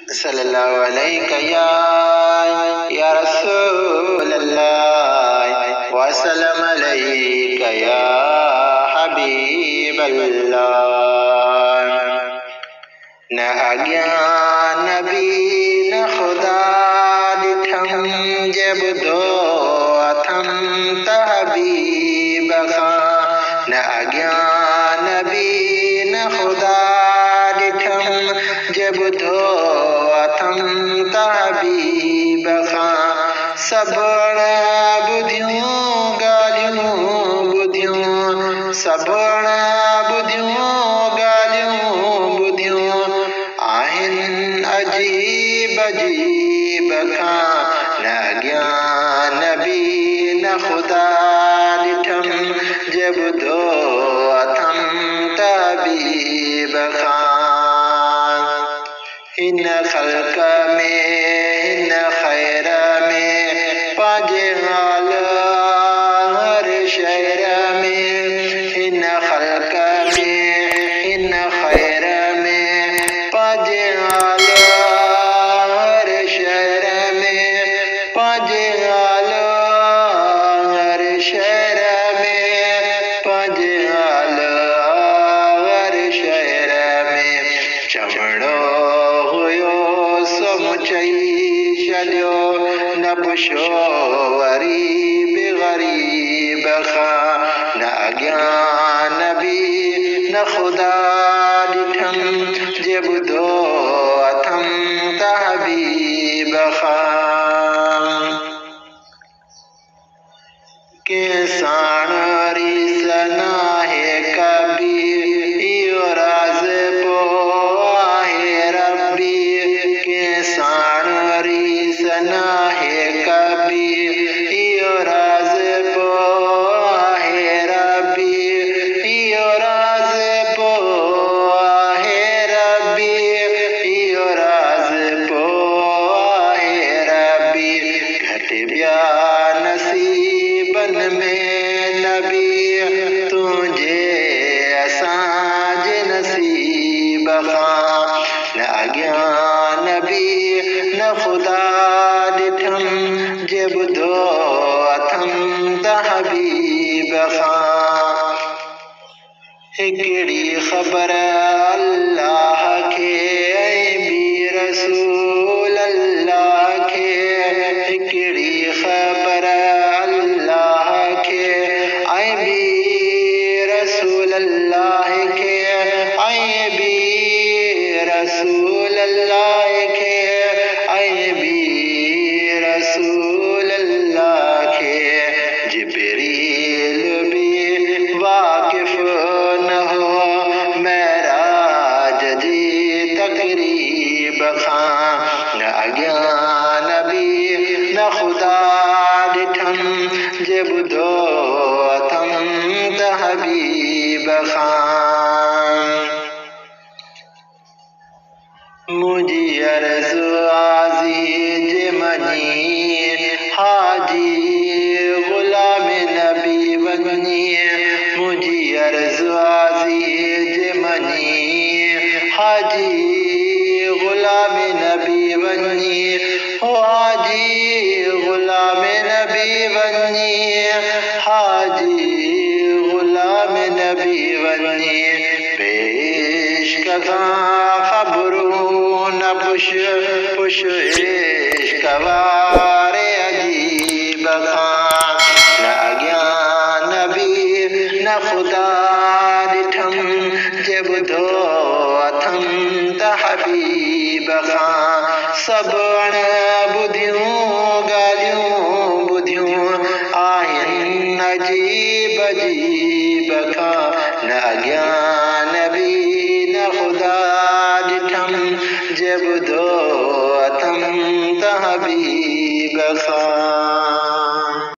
सल्लल्लाहु अलैहि या रसूल अल्लाह व सल्लम अलैका या हबीब अल्लाह। न अज्ञान नबी न खुदा दिठम जब दो अथम तहबीब खां। न अज्ञान नबी न खुदा दिठम जब दो अथम तहबीब खां। सबण बुधियूं ॻाल्हियूं ॿुधियूं, सबण बुधियूं ॻाल्हियूं ॿुधियूं आहिनि अजीब अजीब खां। न अज्ञान नबी न खुदा ॾिठम जब दो अथम तहबीब खां। हिन ख़ल्क़ में हिन ख़ैर में पंहिंजे हाल हर शहर में। हिन ख़ल्क़ में हिन खैर में पंहिंजे हाल हर शहर में। पंहिंजे हाल हर शहर में पंहिंजे हाल हर शहर में। चवणो हुयो सो चई छॾियो न पुछो वरी बि ग़रीब खां। न अज्ञान नबी न खुदा ॾिठम जे ॿुधो अथम तहबीब खां। कंहिं साण रीस नाहे कबी इहो राज़ पोइ आहे रबी। कंहिं साण रीस नाहे कबी इहो राज़ पोइ आहे रबी। इहो राज़ पोइ आहे रबी। इहो राज़ पोइ आहे रबी। घटि ॿिया नसीबनि में नबी तुंहिंजे असांजे नसीब खां। न अज्ञान नबी न खुदा ॾिठम जे ॿुधो अथम तहबीब खां। हिकिड़ी ख़बर अल्लाह खे ऐं ॿी रसूल अल्लाह खे। हिकिड़ी ख़बर अल्लाह खे ऐं ॿी रसूल अल्लाह खे। ऐं ॿी रसूल अल्लाह खे ऐं ॿी रसूल अल्लाह खे। जिब्रील बि वाक़िफ़ न हो महराज जी तक़रीब खां। न अज्ञान नबी न खुदा ॾिठम जे ॿुधो अथम तहबीब खां। मुंहिंजी अर्ज़ु आज़ी जे मञी हाजी ग़ुलाम नबी वञी। मुंहिंजी अर्ज़ु आज़ी जे मञी हाजी ग़ुलाम नबी वञी। हो हाजी ग़ुलाम नबी वञी। हाजी ग़ुलाम नबी वञी। इश्क खां ख़बरूं न पुछ पुछ इश्क वारे अजीब खां। न अज्ञान नबी न खुदा ॾिठम जे ॿुधो अथम तहबीब खां। सबण बुधियूं ॻाल्हियूं ॿुधियूं आहिनि अजीब अजीब खां। न अज्ञान